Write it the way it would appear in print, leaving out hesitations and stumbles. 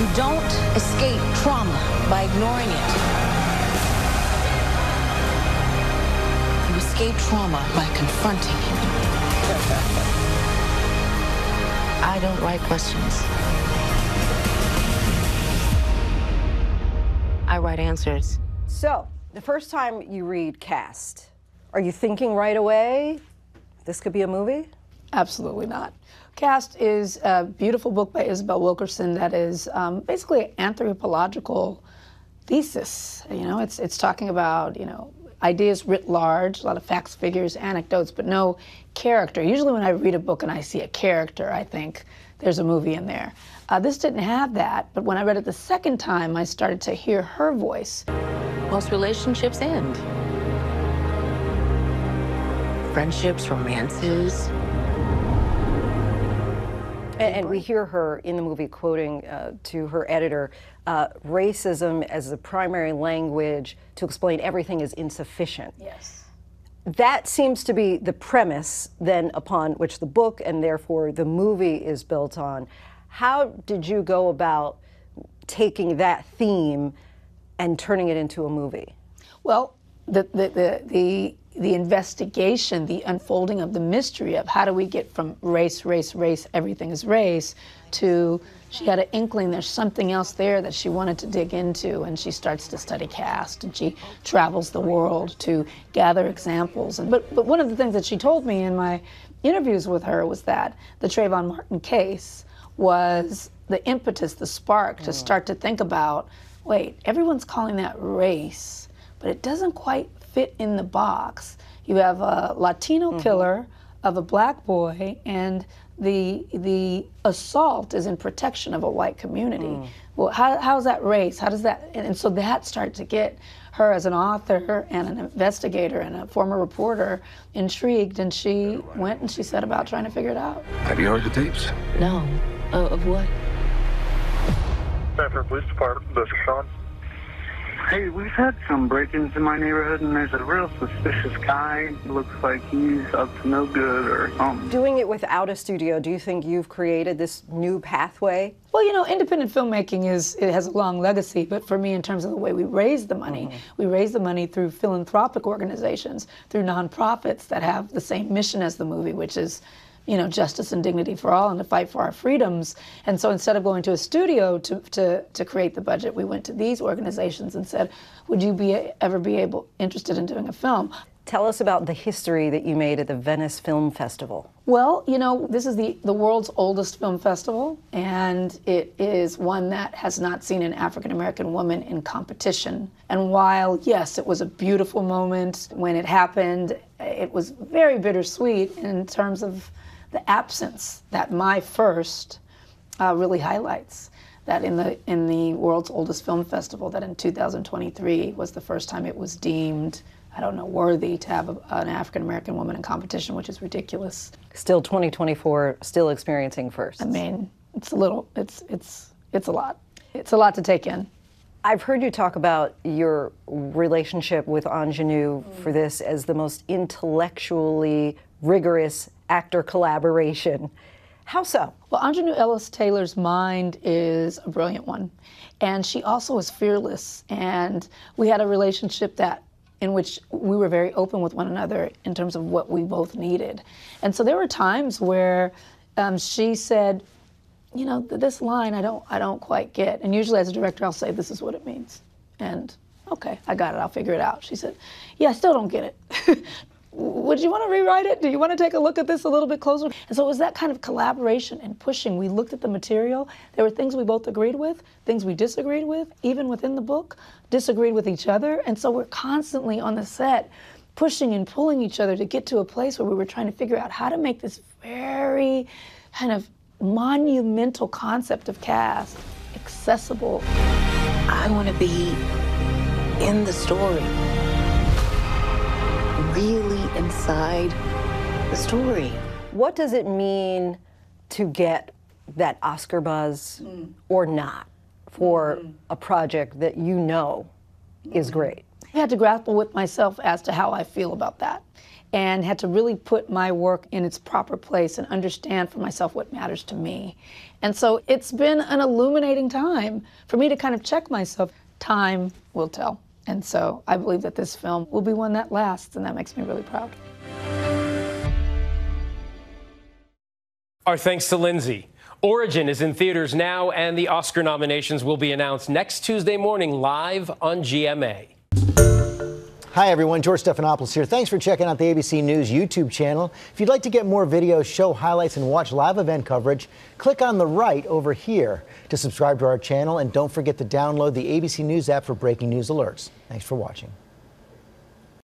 You don't escape trauma by ignoring it. You escape trauma by confronting it. I don't write questions. I write answers. So, the first time you read Caste, are you thinking right away, this could be a movie? Absolutely not. Caste is a beautiful book by Isabel Wilkerson that is basically an anthropological thesis. You know, it's talking about, you know, ideas writ large, a lot of facts, figures, anecdotes, but no character. Usually when I read a book and I see a character, I think there's a movie in there. This didn't have that, but when I read it the second time, I started to hear her voice. Most relationships end. Friendships, romances. And we hear her in the movie quoting to her editor, racism as the primary language to explain everything is insufficient. Yes. That seems to be the premise then upon which the book and therefore the movie is built on. How did you go about taking that theme and turning it into a movie? Well, the investigation, the unfolding of the mystery of how do we get from race, everything is race, to she had an inkling there's something else there that she wanted to dig into, and she starts to study caste, and she travels the world to gather examples. But one of the things that she told me in my interviews with her was that the Trayvon Martin case was the impetus, the spark to start to think about, wait, everyone's calling that race, but it doesn't quite fit in the box. You have a Latino killer of a black boy, and the assault is in protection of a white community. Well, how's that race? How does that, and so that started to get her as an author and an investigator and a former reporter intrigued, and she went and she set about trying to figure it out. Have you heard the tapes? No. Of what? Sanford Police Department, this is Sean. Hey, we've had some break-ins in my neighborhood, and there's a real suspicious guy. Looks like he's up to no good or something. Doing it without a studio, do you think you've created this new pathway? Well, you know, independent filmmaking it has a long legacy, but for me, in terms of the way we raise the money, we raise the money through philanthropic organizations, through nonprofits that have the same mission as the movie, which is, you know, justice and dignity for all and to fight for our freedoms. And so instead of going to a studio to create the budget, we went to these organizations and said, would you ever be interested in doing a film? Tell us about the history that you made at the Venice Film Festival. Well, you know, this is the world's oldest film festival, and it is one that has not seen an African-American woman in competition. And while, yes, it was a beautiful moment when it happened, it was very bittersweet in terms of the absence that My First really highlights. That in the world's oldest film festival, that in 2023 was the first time it was deemed, I don't know, worthy to have an African-American woman in competition, which is ridiculous. Still 2024, still experiencing firsts. I mean, it's a lot. It's a lot. It's a lot to take in. I've heard you talk about your relationship with Ingenue for this as the most intellectually rigorous actor collaboration. How so? Well, Ingenue Ellis Taylor's mind is a brilliant one, and she also is fearless, and we had a relationship in which we were very open with one another in terms of what we both needed. And so there were times where she said, you know, this line I don't quite get. And usually as a director I'll say, this is what it means. And okay, I got it, I'll figure it out. She said, yeah, I still don't get it. Would you want to rewrite it? Do you want to take a look at this a little bit closer? And so it was that kind of collaboration and pushing. We looked at the material. There were things we both agreed with, things we disagreed with, even within the book, disagreed with each other. And so we're constantly on the set pushing and pulling each other to get to a place where we were trying to figure out how to make this very kind of monumental concept of caste accessible. I want to be in the story. Really inside the story. What does it mean to get that Oscar buzz or not for a project that you know is great? I had to grapple with myself as to how I feel about that. and had to really put my work in its proper place and understand for myself what matters to me. And so it's been an illuminating time for me to kind of check myself. Time will tell. And so I believe that this film will be one that lasts, and that makes me really proud. Our thanks to Linsey. Origin is in theaters now, and the Oscar nominations will be announced next Tuesday morning live on GMA. Hi, everyone. George Stephanopoulos here. Thanks for checking out the ABC News YouTube channel. If you'd like to get more videos, show highlights, and watch live event coverage, click on the right over here to subscribe to our channel. And don't forget to download the ABC News app for breaking news alerts. Thanks for watching.